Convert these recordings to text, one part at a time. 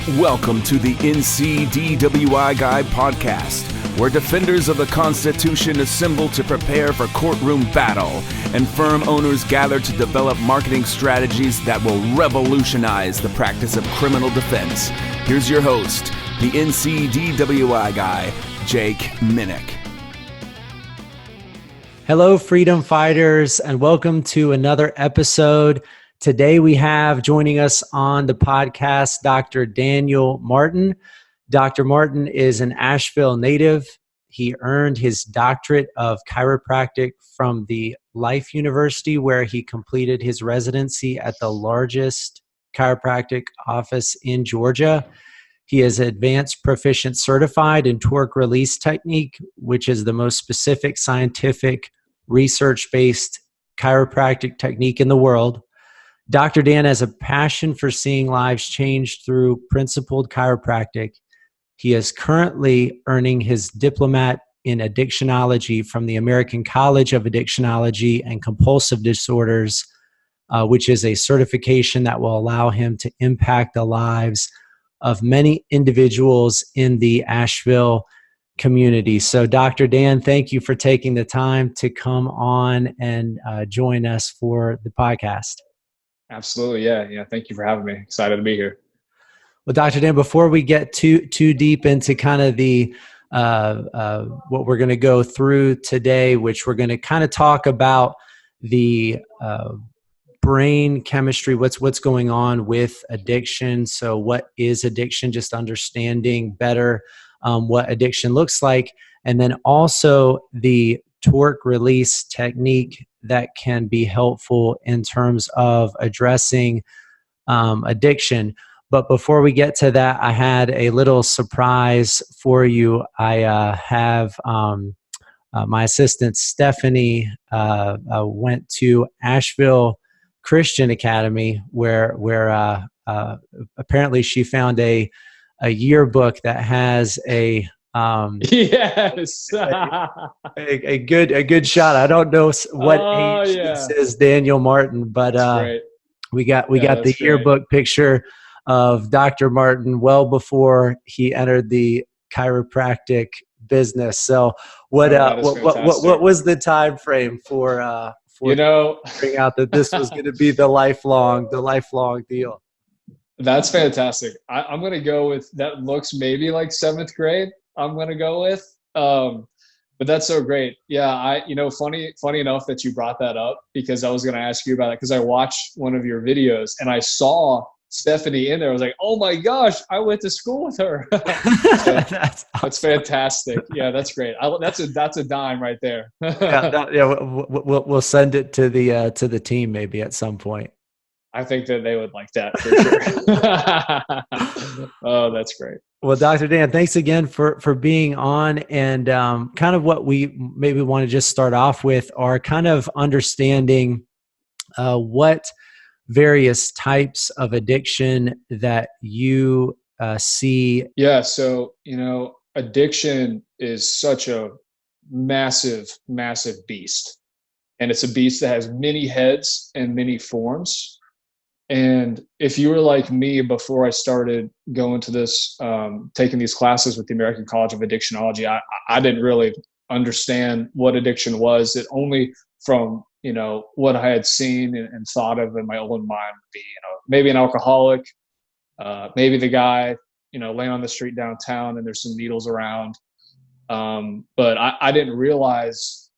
Welcome to the DWI Guide podcast, where defenders of the Constitution assemble to prepare for courtroom battle and firm owners gather to develop marketing strategies that will revolutionize the practice of criminal defense. Here's your host, the DWI guy, Jake Minnick. Hello, freedom fighters, and welcome to another episode. Today we have joining us on the podcast, Dr. Daniel Martin. Dr. Martin is an Asheville native. He earned his doctorate of chiropractic from the Life University, where he completed his residency at the largest chiropractic office in Georgia. He is advanced proficient certified in torque release technique, which is the most specific scientific research-based chiropractic technique in the world. Dr. Dan has a passion for seeing lives changed through principled chiropractic. He is currently earning his diplomat in Addictionology from the American College of Addictionology and Compulsive Disorders, which is a certification that will allow him to impact the lives of many individuals in the Asheville community. So Dr. Dan, thank you for taking the time to come on and join us for the podcast. Absolutely. Yeah. Thank you for having me. Excited to be here. Well, Dr. Dan, before we get too deep into kind of the what we're going to go through today, which we're going to kind of talk about the brain chemistry, what's going on with addiction. So what is addiction? Just understanding better what addiction looks like. And then also the torque release technique that can be helpful in terms of addressing addiction. But before we get to that, I had a little surprise for you. I have my assistant, Stephanie, went to Asheville Christian Academy, where apparently she found a yearbook that has a yes a good shot. I don't know what age it says Daniel Martin, but we got the yearbook picture of Dr. Martin well before he entered the chiropractic business. So what was the time frame for figuring out that this was going to be the lifelong deal? That's fantastic. I'm going to go with that. Looks maybe like 7th grade. I'm going to go with, but that's so great. Yeah. Funny enough that you brought that up, because I was going to ask you about it, because I watched one of your videos and I saw Stephanie in there. I was like, oh my gosh, I went to school with her. That's awesome. That's fantastic. Yeah, that's great. That's a dime right there. We'll send it to the team maybe at some point. I think that they would like that for sure. Oh, that's great. Well, Dr. Dan, thanks again for being on. And kind of what we maybe want to just start off with are kind of understanding what various types of addiction that you see. Yeah. So, addiction is such a massive, massive beast. And it's a beast that has many heads and many forms. And if you were like me before I started going to this, taking these classes with the American College of Addictionology, I didn't really understand what addiction was. It only from, what I had seen and thought of in my own mind would be, maybe an alcoholic, maybe the guy, laying on the street downtown and there's some needles around. But I didn't realize,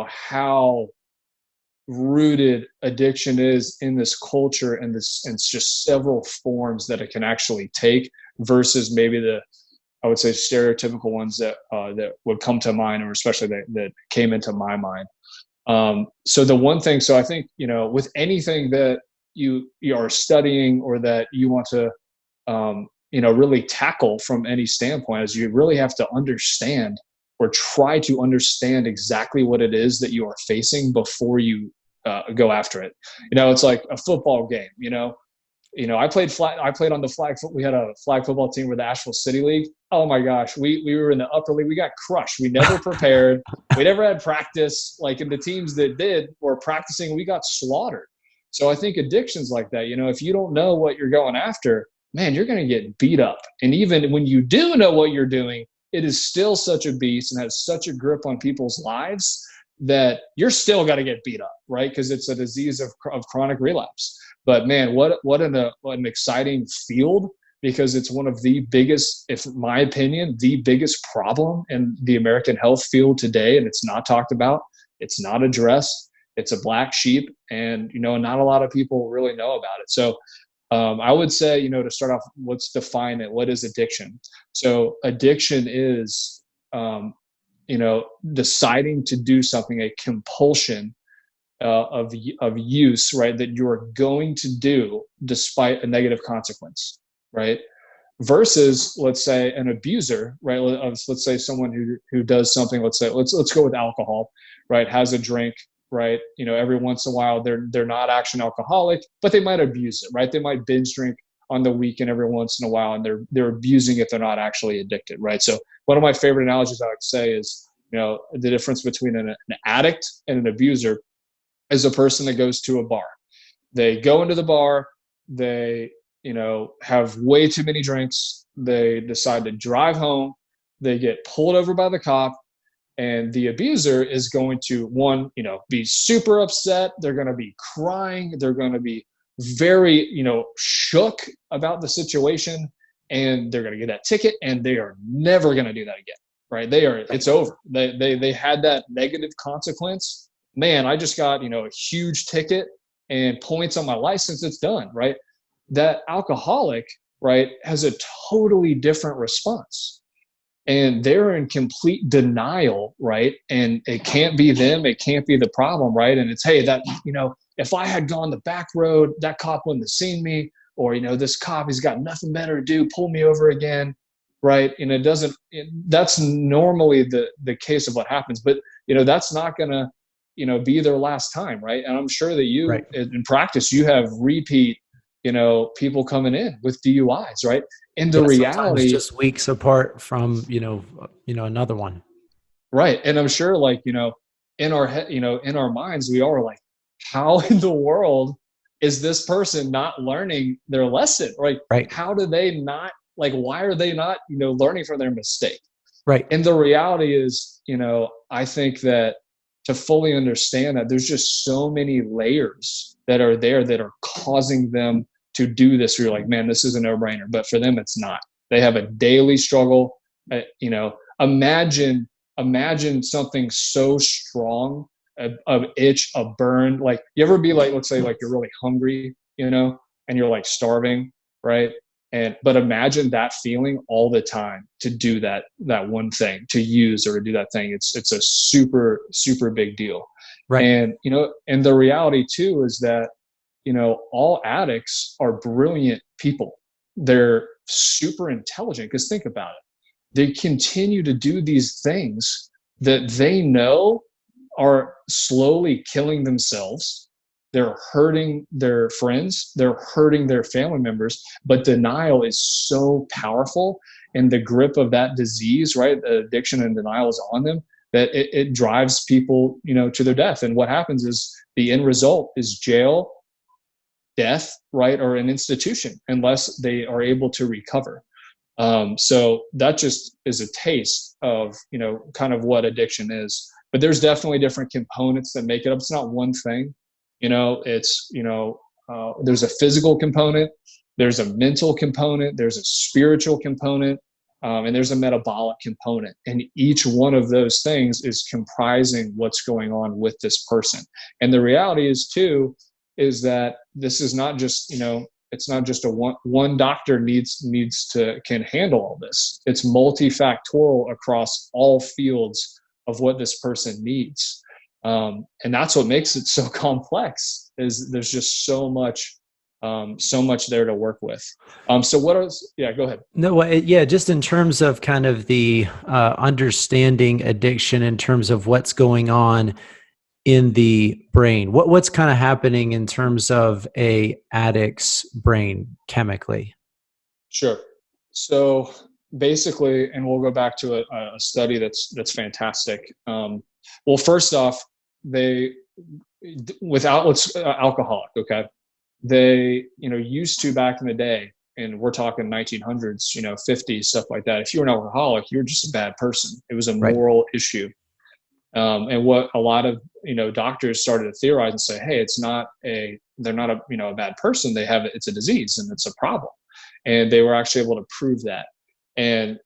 how rooted addiction is in this culture, and it's just several forms that it can actually take versus maybe I would say stereotypical ones that would come to mind, or especially that came into my mind. So the one thing, I think, with anything that you are studying or that you want to, really tackle from any standpoint, is you really have to understand or try to understand exactly what it is that you are facing before you go after it. It's like a football game, I played on the flag. We had a flag football team with the Asheville City League. Oh my gosh. We were in the upper league. We got crushed. We never prepared. We never had practice. Like, in the teams that did were practicing, we got slaughtered. So I think addictions like that, if you don't know what you're going after, man, you're going to get beat up. And even when you do know what you're doing, it is still such a beast and has such a grip on people's lives that you're still going to get beat up, right? Because it's a disease of chronic relapse. But man, what an exciting field, because it's one of the biggest, if in my opinion, the biggest problem in the American health field today. And it's not talked about. It's not addressed. It's a black sheep, and, not a lot of people really know about it. So I would say, to start off, let's define it. What is addiction? So addiction is, deciding to do something, a compulsion of use, right? That you're going to do despite a negative consequence, right? Versus, let's say, an abuser, right? Let's say someone who does something. Let's go with alcohol, right? Has a drink, right? Every once in a while, they're not actually alcoholic, but they might abuse it, right? They might binge drink on the weekend every once in a while, and they're abusing it. They're not actually addicted, right? So one of my favorite analogies I like to say is, the difference between an addict and an abuser is a person that goes to a bar. They go into the bar, they, have way too many drinks. They decide to drive home. They get pulled over by the cop. And the abuser is going to, be super upset. They're going to be crying. They're going to be very, shook about the situation. And they're going to get that ticket, and they are never going to do that again, right? It's over. They had that negative consequence. Man, I just got, a huge ticket and points on my license. It's done, right? That alcoholic, right, has a totally different response. And they're in complete denial, right? And it can't be them. It can't be the problem, right? And it's, hey, that, if I had gone the back road, that cop wouldn't have seen me. Or, this cop, he's got nothing better to do, pull me over again, right? And that's normally the case of what happens. But, that's not going to, be their last time, right? And I'm sure that you, right, in practice, you have repeat, people coming in with DUIs, right? And the reality, just weeks apart from, another one. Right. And I'm sure, like, in our head, in our minds, we are like, how in the world is this person not learning their lesson? Right. How do they not, why are they not, learning from their mistake? Right. And the reality is, I think that to fully understand that, there's just so many layers that are there that are causing them to do this. You're like, man, this is a no-brainer. But for them, it's not. They have a daily struggle. Imagine something so strong, a itch, a burn. Like, you ever be like, let's say, like, you're really hungry, and you're like starving, right? But imagine that feeling all the time to do that one thing, to use or to do that thing. It's a super, super big deal. Right. And, and the reality too is that, all addicts are brilliant people. They're super intelligent, because think about it. They continue to do these things that they know are slowly killing themselves. They're hurting their friends. They're hurting their family members. But denial is so powerful, and the grip of that disease, right? The addiction and denial is on them, that it drives people, to their death. And what happens is the end result is jail, death, right? Or an institution, unless they are able to recover. So that just is a taste of, kind of what addiction is. But there's definitely different components that make it up. It's not one thing. It's, there's a physical component, there's a mental component, there's a spiritual component, and there's a metabolic component. And each one of those things is comprising what's going on with this person. And the reality is too, is that this is not just, it's not just one doctor can handle all this. It's multifactorial across all fields of what this person needs. And that's what makes it so complex, is there's just so much there to work with. So what else? Yeah, go ahead. No, yeah, just in terms of kind of the understanding addiction, in terms of what's going on in the brain, what's kind of happening in terms of a addict's brain chemically? Sure. So basically, and we'll go back to a study that's fantastic. Well, first off, alcoholic, okay, they, used to, back in the day, and we're talking 1900s, 50s, stuff like that. If you were an alcoholic, you were just a bad person. It was a moral issue. And what a lot of, doctors started to theorize and say, hey, they're not a bad person. It's a disease and it's a problem. And they were actually able to prove that. And,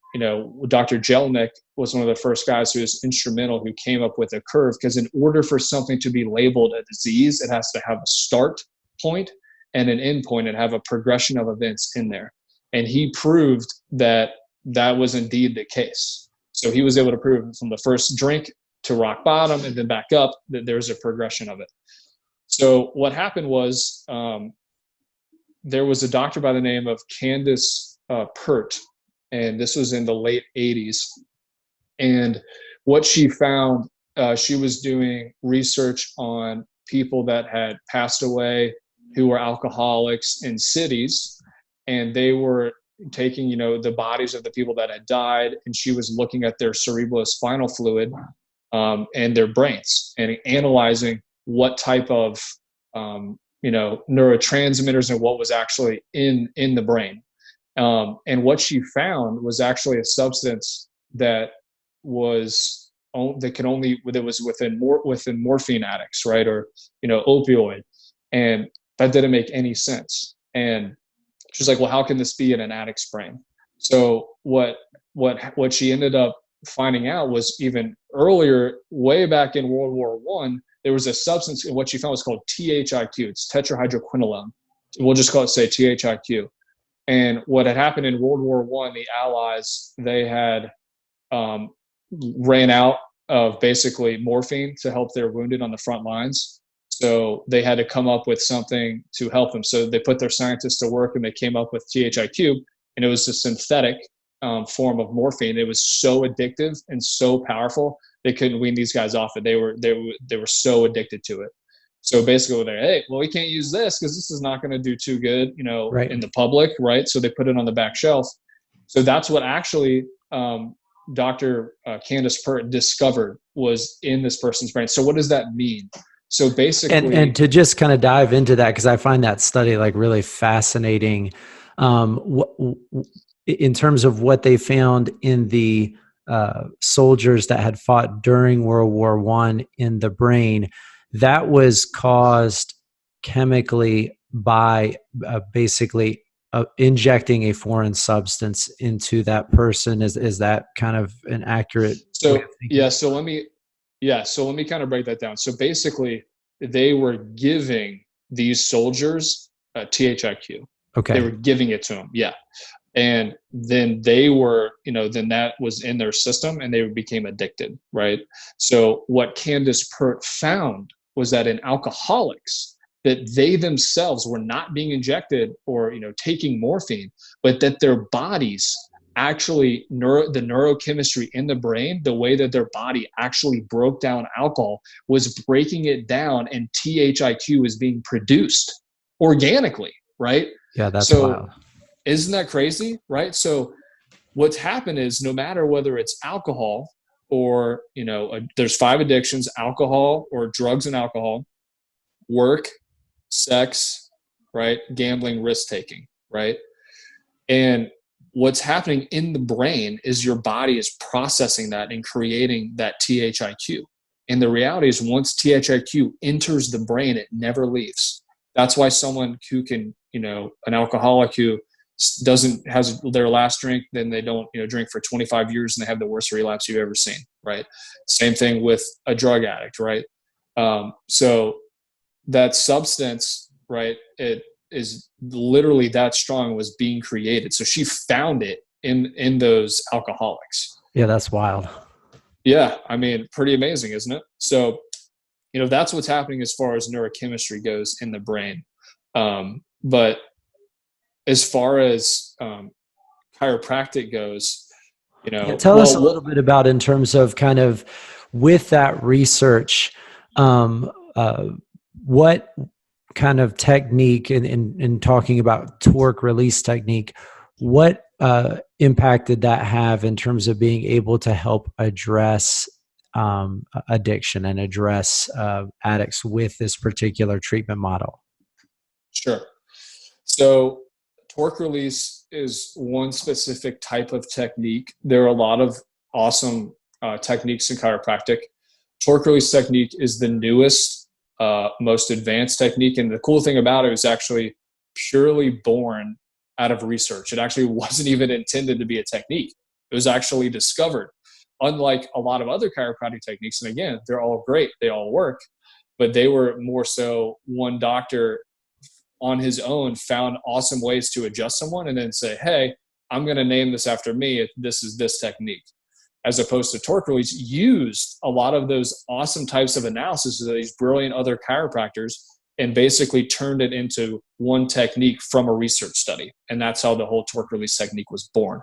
Dr. Jellinek was one of the first guys who was instrumental, who came up with a curve, because in order for something to be labeled a disease, it has to have a start point and an end point and have a progression of events in there. And he proved that was indeed the case. So he was able to prove from the first drink to rock bottom and then back up that there's a progression of it. So what happened was there was a doctor by the name of Candace Pert, and this was in the late 80s. And what she found, she was doing research on people that had passed away who were alcoholics in cities, and they were taking, the bodies of the people that had died, and she was looking at their cerebrospinal fluid and their brains and analyzing what type of, neurotransmitters and what was actually in the brain. And what she found was actually a substance that was within morphine addicts, right? Or, opioid. And that didn't make any sense. And she's like, well, how can this be in an addict's brain? So what she ended up finding out was, even earlier, way back in World War I, there was a substance, and what she found was called THIQ. It's tetrahydroquinone. We'll just say THIQ. And what had happened in World War I, the Allies, they had ran out of basically morphine to help their wounded on the front lines. So they had to come up with something to help them. So they put their scientists to work, and they came up with THIQ, and it was a synthetic form of morphine. It was so addictive and so powerful, they couldn't wean these guys off it. They were so addicted to it. So basically they're, hey, well, we can't use this because this is not going to do too good, in the public, right? So they put it on the back shelf. So that's what actually Dr. Candace Pert discovered was in this person's brain. So what does that mean? So basically, and to just kind of dive into that, because I find that study like really fascinating. In terms of what they found in the soldiers that had fought during World War I in the brain, that was caused chemically by basically injecting a foreign substance into that person. Is that kind of an accurate? So let me kind of break that down. So basically, they were giving these soldiers THIQ. Okay. They were giving it to them. Yeah. And then they were, then that was in their system and they became addicted, right? So what Candace Pert found was that in alcoholics, that they themselves were not being injected or, taking morphine, but that their bodies actually, the neurochemistry in the brain, the way that their body actually broke down alcohol was breaking it down, and THIQ is being produced organically, right? Yeah, that's wild. Isn't that crazy, right? So what's happened is, no matter whether it's alcohol or, there's 5 addictions: alcohol or drugs and alcohol, work, sex, right? Gambling, risk-taking, right? And what's happening in the brain is your body is processing that and creating that THIQ. And the reality is, once THIQ enters the brain, it never leaves. That's why someone who can, an alcoholic who has their last drink, then they don't, drink for 25 years and they have the worst relapse you've ever seen, right? Same thing with a drug addict, right? So that substance, right, it is literally that strong, was being created. So she found it in those alcoholics. Yeah, that's wild. Yeah, I mean, pretty amazing, isn't it? So, that's what's happening as far as neurochemistry goes in the brain. But as far as chiropractic goes, tell us a little bit about, in terms of kind of with that research, what kind of technique, in talking about torque release technique, what impact did that have in terms of being able to help address addiction and address addicts with this particular treatment model? Sure. So torque release is one specific type of technique. There are a lot of awesome techniques in chiropractic. Torque release technique is the newest, most advanced technique. And the cool thing about it is actually purely born out of research. It actually wasn't even intended to be a technique. It was actually discovered. Unlike a lot of other chiropractic techniques, and again, they're all great, they all work, but they were more so one doctor on his own found awesome ways to adjust someone and then say, hey, I'm going to name this after me. This is this technique. As opposed to torque release used a lot of those awesome types of analysis of these brilliant other chiropractors and basically turned it into one technique from a research study. And that's how the whole torque release technique was born.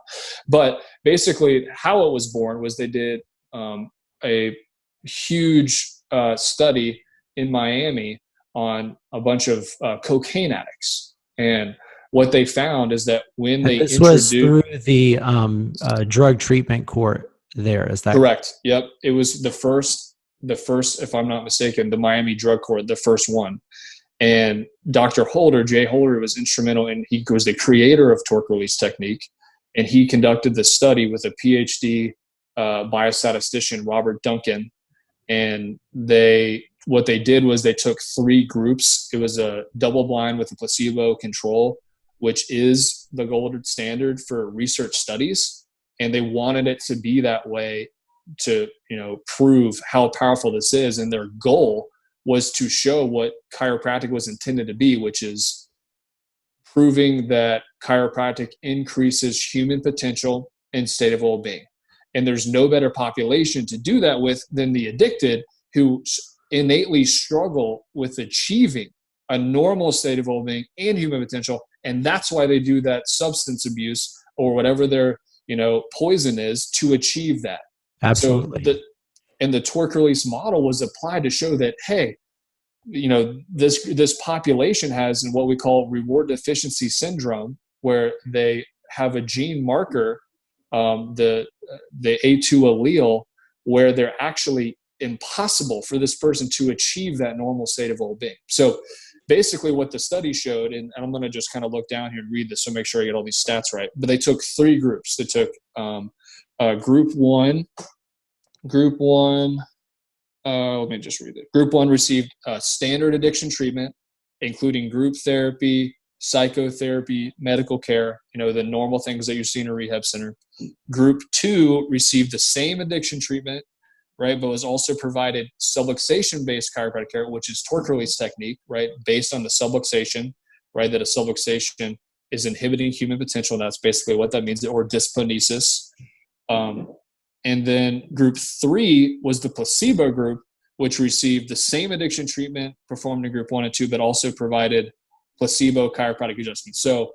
But basically how it was born was they did a huge study in Miami on a bunch of cocaine addicts. And what they found is that when they was through the drug treatment court there, is that correct? Yep. It was the first, if I'm not mistaken, the Miami drug court, the first one. And Dr. Holder, Jay Holder, was instrumental in, he was the creator of torque release technique. And he conducted this study with a PhD biostatistician, Robert Duncan. And what they did was they took 3 groups. It was a double blind with a placebo control, which is the gold standard for research studies. And they wanted it to be that way to, prove how powerful this is. And their goal was to show what chiropractic was intended to be, which is proving that chiropractic increases human potential and state of well-being. And there's no better population to do that with than the addicted, who innately struggle with achieving a normal state of well-being and human potential. And that's why they do that substance abuse or whatever their, poison is to achieve that. Absolutely. So the torque release model was applied to show that, hey, this population has what we call reward deficiency syndrome, where they have a gene marker, the A2 allele, where they're actually impossible for this person to achieve that normal state of well-being. So basically what the study showed, and I'm going to just kind of look down here and read this so make sure I get all these stats right, but they took 3 groups. They took group one, let me just read it. Group 1 received standard addiction treatment, including group therapy, psychotherapy, medical care, the normal things that you see in a rehab center. Group 2 received the same addiction treatment, right, but was also provided subluxation-based chiropractic care, which is torque release technique, right, based on the subluxation, right, that a subluxation is inhibiting human potential, and that's basically what that means, or dyskinesis. And then group 3 was the placebo group, which received the same addiction treatment performed in group 1 and 2, but also provided placebo chiropractic adjustments. So,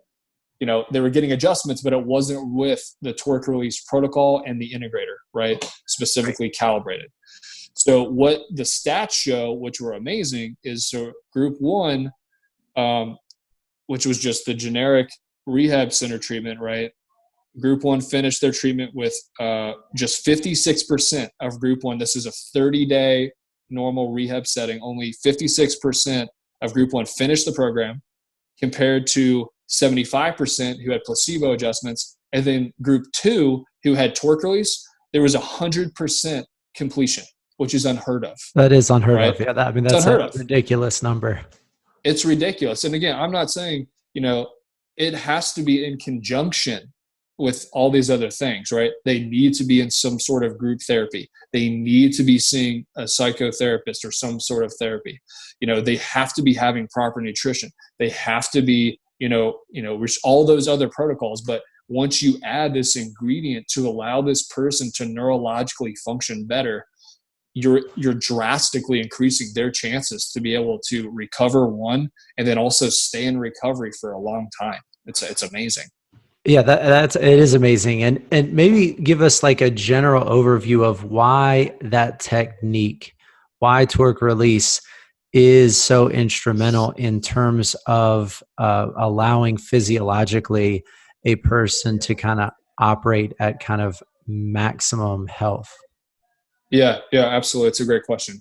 they were getting adjustments, but it wasn't with the torque release protocol and the integrator, right? Specifically calibrated. So what the stats show, which were amazing, is so group 1, which was just the generic rehab center treatment, right? Group 1 finished their treatment with just 56% of group 1. This is a 30-day normal rehab setting. Only 56% of group 1 finished the program, compared to 75% who had placebo adjustments. And then group 2, who had torque release, there was 100% completion, which is unheard of. That is unheard right? of. Yeah, that's a ridiculous number. It's ridiculous. And again, I'm not saying, it has to be in conjunction with all these other things, right? They need to be in some sort of group therapy. They need to be seeing a psychotherapist or some sort of therapy. They have to be having proper nutrition. They have to be, all those other protocols. But once you add this ingredient to allow this person to neurologically function better, you're drastically increasing their chances to be able to recover, one, and then also stay in recovery for a long time. It's amazing. Yeah, it is amazing. And maybe give us like a general overview of why that technique, why torque release is so instrumental in terms of allowing physiologically a person to kind of operate at kind of maximum health. Yeah, absolutely. It's a great question.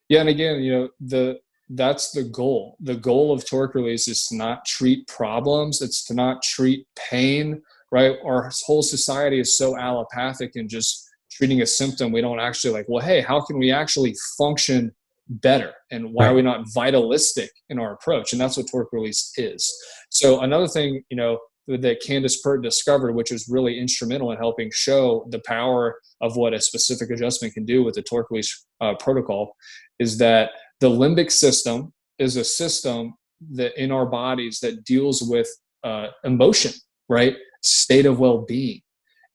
Yeah, and again, the that's the goal. The goal of torque release is to not treat problems. It's to not treat pain, right? Our whole society is so allopathic and just treating a symptom. We don't actually like, well, hey, how can we actually function better? And why are we not vitalistic in our approach? And that's what torque release is. So another thing, that Candace Pert discovered, which was really instrumental in helping show the power of what a specific adjustment can do with the torque release protocol, is that the limbic system is a system that in our bodies that deals with emotion, right? State of well-being.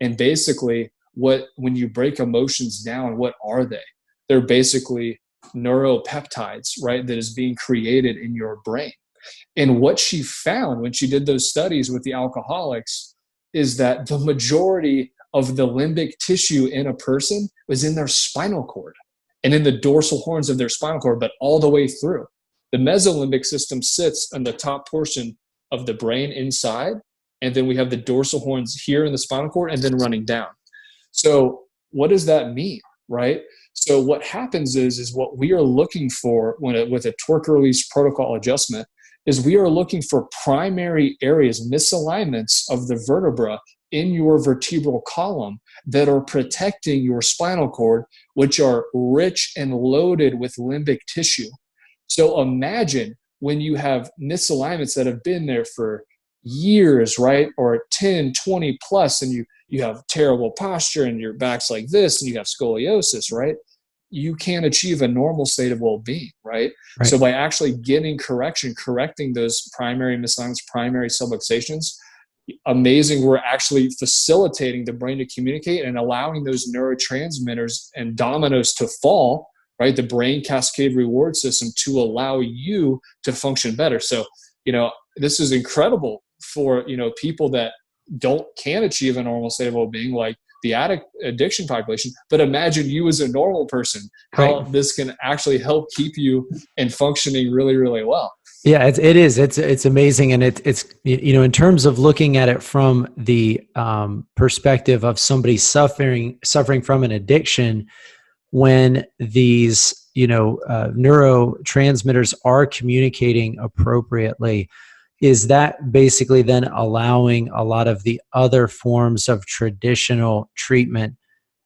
And basically when you break emotions down, what are they? They're basically neuropeptides, right? That is being created in your brain. And what she found when she did those studies with the alcoholics is that the majority of the limbic tissue in a person was in their spinal cord and in the dorsal horns of their spinal cord, but all the way through. The mesolimbic system sits on the top portion of the brain inside, and then we have the dorsal horns here in the spinal cord and then running down. So what does that mean, right? So what happens is what we are looking for with a torque release protocol adjustment is we are looking for primary areas, misalignments of the vertebra in your vertebral column that are protecting your spinal cord, which are rich and loaded with limbic tissue. So imagine when you have misalignments that have been there for years, right? Or 10, 20 plus, and you have terrible posture and your back's like this and you have scoliosis, right? You can't achieve a normal state of well-being, right? So by actually getting correcting those primary misalignments, primary subluxations, amazing, we're actually facilitating the brain to communicate and allowing those neurotransmitters and dominoes to fall, right? The brain cascade reward system to allow you to function better. So, this is incredible for, people that can't achieve a normal state of well-being, like the addiction population. But imagine you as a normal person, how this can actually help keep you and functioning really, really well. Yeah, it's amazing. And it's, in terms of looking at it from the perspective of somebody suffering from an addiction, when these, neurotransmitters are communicating appropriately, is that basically then allowing a lot of the other forms of traditional treatment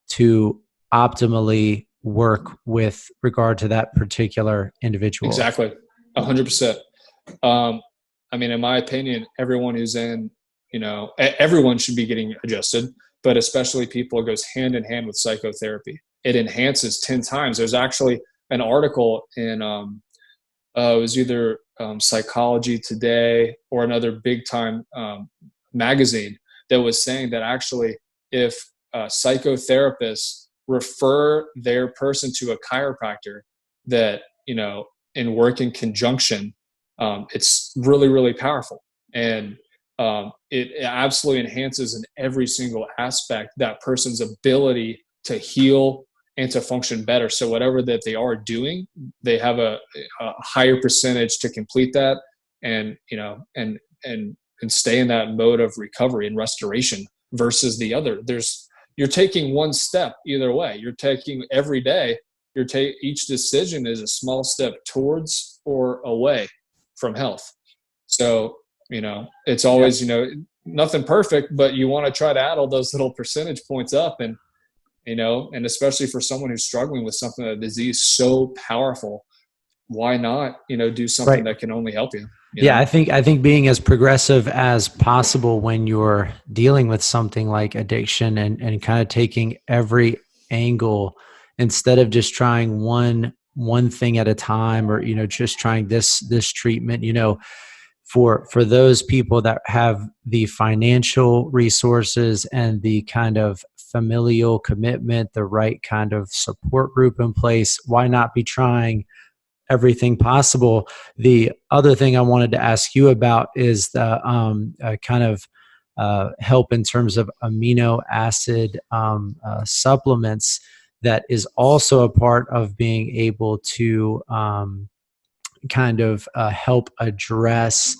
to optimally work with regard to that particular individual? Exactly. 100%. In my opinion, everyone who's in, everyone should be getting adjusted, but especially people, it goes hand in hand with psychotherapy. It enhances 10 times. There's actually an article in, it was either Psychology Today or another big time magazine that was saying that actually if psychotherapists refer their person to a chiropractor, that, and work in conjunction, it's really, really powerful. And it absolutely enhances in every single aspect that person's ability to heal and to function better. So whatever that they are doing, they have a higher percentage to complete that and, and stay in that mode of recovery and restoration versus the other. You're taking one step either way. You're taking every day, each decision is a small step towards or away from health. So, it's always, nothing perfect, but you want to try to add all those little percentage points up and especially for someone who's struggling with something, a disease so powerful, why not, do something that can only help you? I think being as progressive as possible when you're dealing with something like addiction and kind of taking every angle instead of just trying one thing at a time or, just trying this treatment, for those people that have the financial resources and the kind of familial commitment, the right kind of support group in place, why not be trying everything possible? The other thing I wanted to ask you about is the kind of help in terms of amino acid supplements that is also a part of being able to kind of help address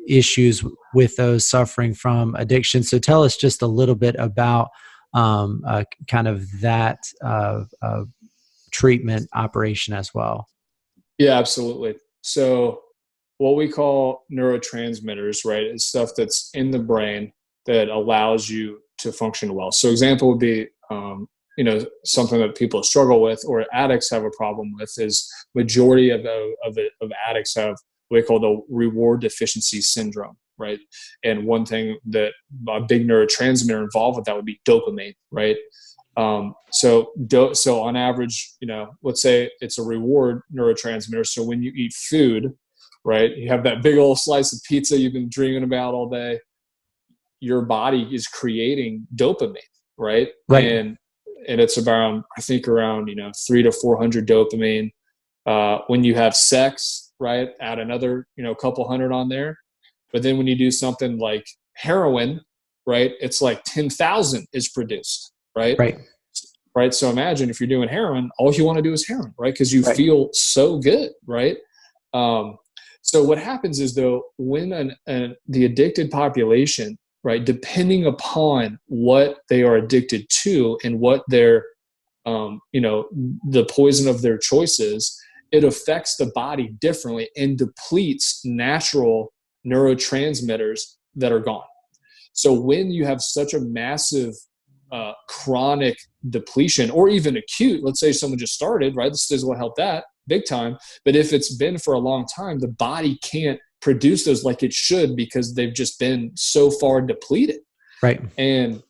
issues with those suffering from addiction. So tell us just a little bit about kind of that treatment operation as well. Yeah, absolutely. So what we call neurotransmitters, right, is stuff that's in the brain that allows you to function well. So example would be, something that people struggle with or addicts have a problem with is majority of addicts have what we call the reward deficiency syndrome, right? And one thing that a big neurotransmitter involved with that would be dopamine, right? So on average, let's say it's a reward neurotransmitter. So when you eat food, right, you have that big old slice of pizza you've been dreaming about all day, your body is creating dopamine, right? Right. And it's around 300 to 400 dopamine. When you have sex, right, add another, couple hundred on there. But then when you do something like heroin, right, it's like 10,000 is produced, right? Right. Right. So imagine if you're doing heroin, all you want to do is heroin, right? Because you feel so good, right? So what happens is, though, when the addicted population, right, depending upon what they are addicted to and what their, the poison of their choices, it affects the body differently and depletes natural neurotransmitters that are gone. So when you have such a massive chronic depletion, or even acute, let's say someone just started, right, this is what helped that big time. But if it's been for a long time, the body can't produce those like it should because they've just been so far depleted. Right. And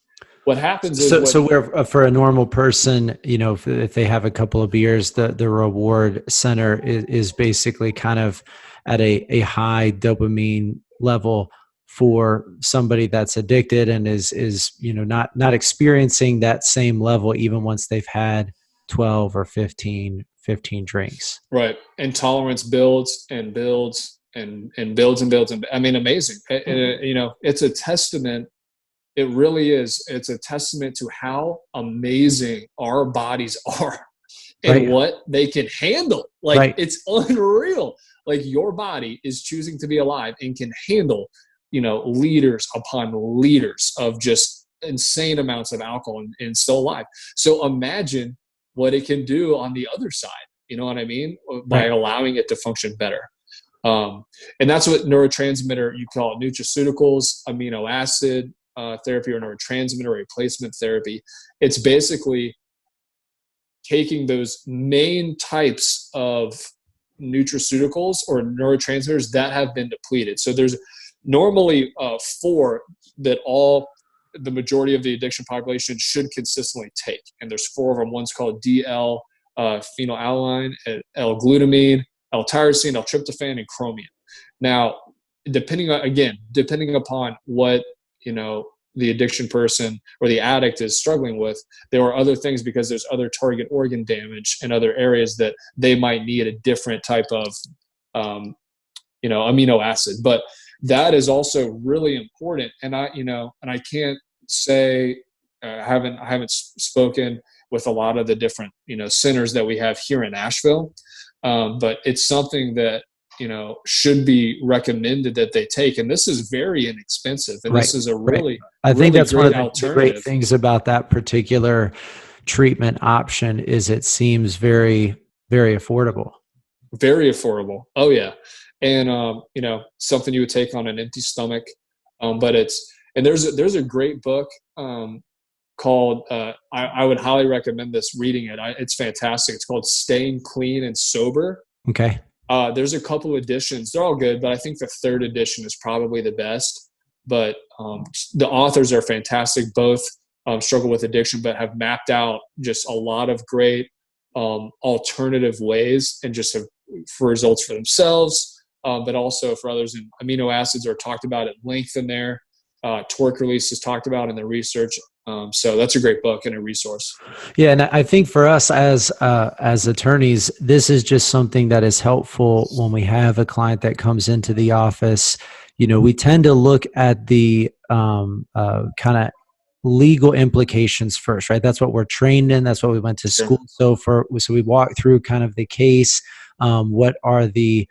what happens is so where for a normal person, if they have a couple of beers, the reward center is basically kind of at a high dopamine level for somebody that's addicted and is not experiencing that same level even once they've had 12 or 15 drinks. Right. And tolerance builds and builds and builds and builds. And I mean, amazing. It's a testament. It really is. It's a testament to how amazing our bodies are and what they can handle. It's unreal. Like, your body is choosing to be alive and can handle, liters upon liters of just insane amounts of alcohol and still alive. So imagine what it can do on the other side. You know what I mean? By allowing it to function better. And that's what neurotransmitter, you call it nutraceuticals, amino acid therapy, or neurotransmitter replacement therapy. It's basically taking those main types of nutraceuticals or neurotransmitters that have been depleted. So there's normally 4 that the majority of the addiction population should consistently take. And there's 4 of them. One's called DL, phenylalanine, L-glutamine, L-tyrosine, L-tryptophan, and chromium. Now, depending upon what, the addiction person or the addict is struggling with, there are other things, because there's other target organ damage in other areas that they might need a different type of, amino acid. But that is also really important. And I can't say, I haven't spoken with a lot of the different, centers that we have here in Asheville. But it's something that, should be recommended that they take. And this is very inexpensive. And this is a really, I think that's one of the great things about that particular treatment option is it seems very, very affordable. Very affordable. Oh yeah. And, something you would take on an empty stomach. But there's a great book, called, I would highly recommend reading it. It's fantastic. It's called Staying Clean and Sober. Okay. There's a couple of editions. They're all good, but I think the 3rd edition is probably the best. But the authors are fantastic. Both struggle with addiction, but have mapped out just a lot of great alternative ways and just for results for themselves, but also for others. And amino acids are talked about at length in there. Torque release is talked about in the research. So that's a great book and a resource. Yeah, and I think for us as attorneys, this is just something that is helpful when we have a client that comes into the office. We tend to look at the kind of legal implications first, right? That's what we're trained in. That's what we went to school. So we walk through kind of the case. What are the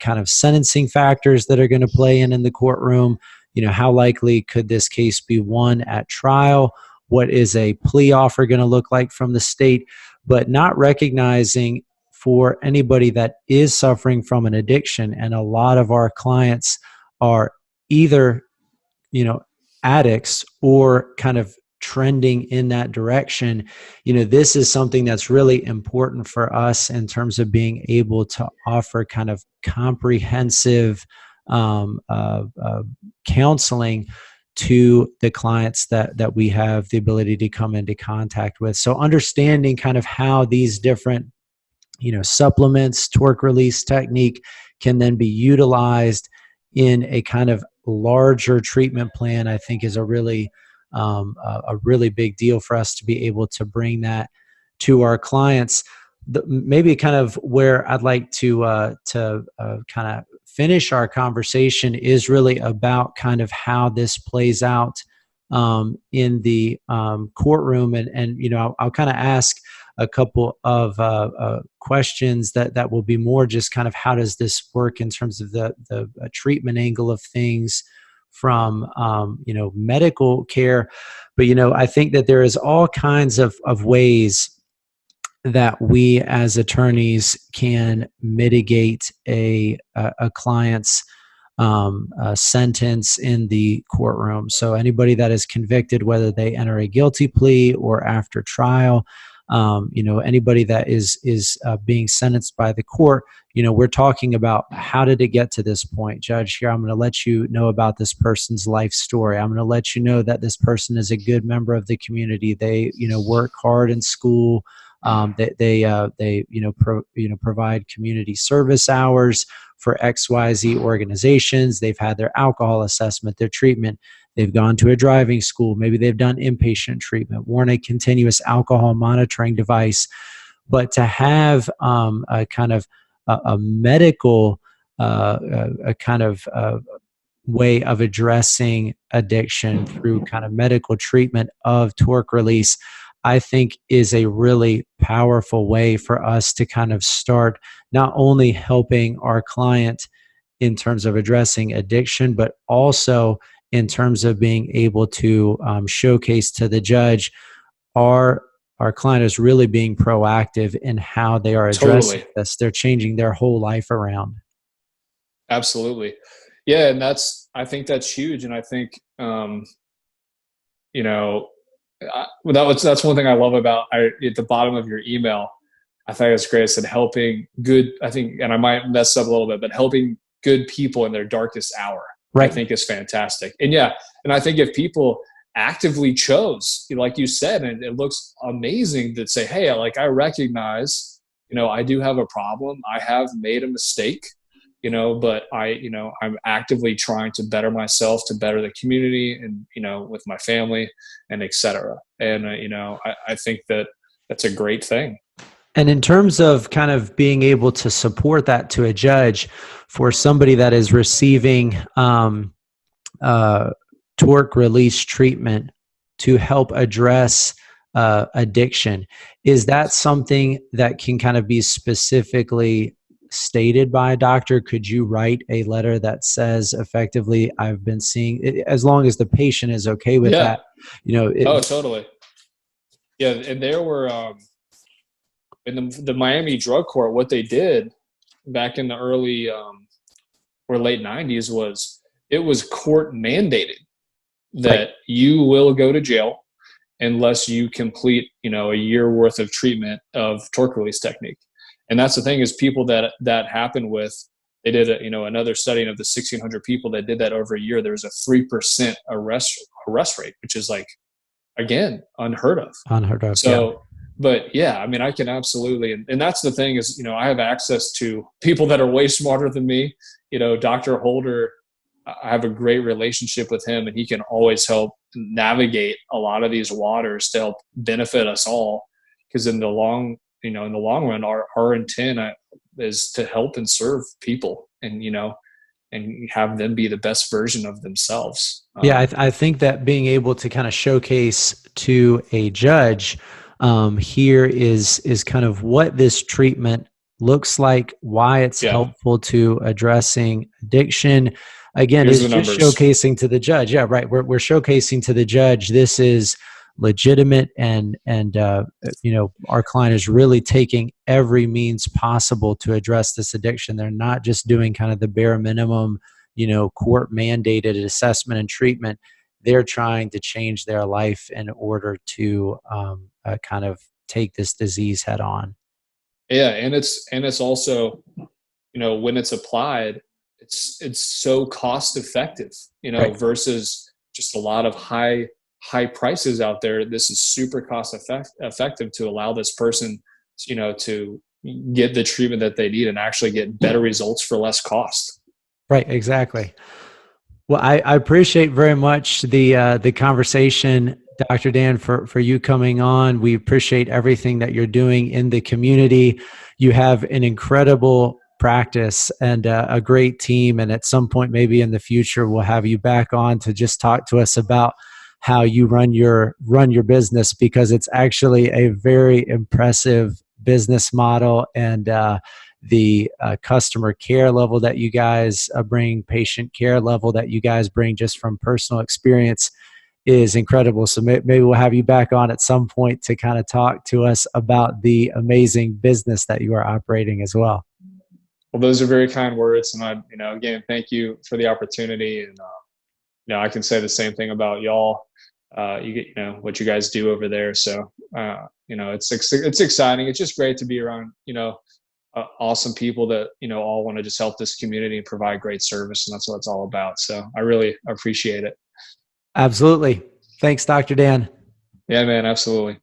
kind of sentencing factors that are going to play in the courtroom? How likely could this case be won at trial? What is a plea offer going to look like from the state? But not recognizing for anybody that is suffering from an addiction, and a lot of our clients are either, addicts or kind of trending in that direction, this is something that's really important for us in terms of being able to offer kind of comprehensive counseling to the clients that we have the ability to come into contact with. So understanding kind of how these different, supplements, torque release technique can then be utilized in a kind of larger treatment plan, I think is a really big deal for us to be able to bring that to our clients. Maybe kind of where I'd like to kind of finish our conversation is really about kind of how this plays out in the courtroom, and I'll kind of ask a couple of questions that will be more just kind of how does this work in terms of the treatment angle of things from medical care. But I think that there is all kinds of ways that we as attorneys can mitigate a client's sentence in the courtroom. So anybody that is convicted, whether they enter a guilty plea or after trial, anybody that is being sentenced by the court, we're talking about how did it get to this point, Judge. Here, I'm going to let you know about this person's life story. I'm going to let you know that this person is a good member of the community. They, work hard in school. They provide community service hours for XYZ organizations. They've had their alcohol assessment, their treatment. They've gone to a driving school. Maybe they've done inpatient treatment, worn a continuous alcohol monitoring device. But to have a kind of a medical way of addressing addiction through kind of medical treatment of torque release, I think is a really powerful way for us to kind of start not only helping our client in terms of addressing addiction, but also in terms of being able to showcase to the judge our client is really being proactive in how they are addressing this. They're changing their whole life around. Absolutely. Yeah. And I think that's huge. And I think, that's one thing I love about at the bottom of your email. I thought it was great. It said helping good, I think, and I might mess up a little bit, but helping good people in their darkest hour, right, I think is fantastic. And and I think if people actively chose, like you said, and it looks amazing to say, hey, I recognize, I do have a problem. I have made a mistake, but I'm actively trying to better myself, to better the community and, with my family and et cetera. And, I think that that's a great thing. And in terms of kind of being able to support that to a judge for somebody that is receiving torque release treatment to help address addiction, is that something that can kind of be specifically stated by a doctor? Could you write a letter that says effectively, I've been seeing, as long as the patient is okay with that, totally. Yeah. And there were, in the Miami drug court, what they did back in the early or late 90s was it was court mandated that you will go to jail unless you complete, a year worth of treatment of torque release technique. And that's the thing is people that happened with, they did another study of the 1,600 people that did that over a year. There was a 3% arrest rate, which is again, unheard of. So, but I can absolutely, and that's the thing is, I have access to people that are way smarter than me. Dr. Holder, I have a great relationship with him, and he can always help navigate a lot of these waters to help benefit us all. Because in the long run, our intent is to help and serve people, and and have them be the best version of themselves. I think that being able to kind of showcase to a judge here is kind of what this treatment looks like, why it's helpful to addressing addiction. Again, it's just showcasing to the judge. Yeah, right. We're showcasing to the judge, this is legitimate, and our client is really taking every means possible to address this addiction. They're not just doing kind of the bare minimum, court mandated assessment and treatment. They're trying to change their life in order to kind of take this disease head on. Yeah, and it's also, when it's applied, it's so cost effective, Right. versus just a lot of high prices out there. This is super cost effective to allow this person, to get the treatment that they need and actually get better results for less cost. Right, exactly. Well, I appreciate very much the conversation, Dr. Dan, for you coming on. We appreciate everything that you're doing in the community. You have an incredible practice and a great team. And at some point, maybe in the future, we'll have you back on to just talk to us about how you run your business, because it's actually a very impressive business model, and the customer care level that you guys bring, patient care level that you guys bring just from personal experience is incredible. So maybe we'll have you back on at some point to kind of talk to us about the amazing business that you are operating as well. Well, those are very kind words. And again, thank you for the opportunity. And, I can say the same thing about y'all. You get, what you guys do over there. So, it's exciting. It's just great to be around, awesome people that, all want to just help this community and provide great service. And that's what it's all about. So I really appreciate it. Absolutely. Thanks, Dr. Dan. Yeah, man. Absolutely.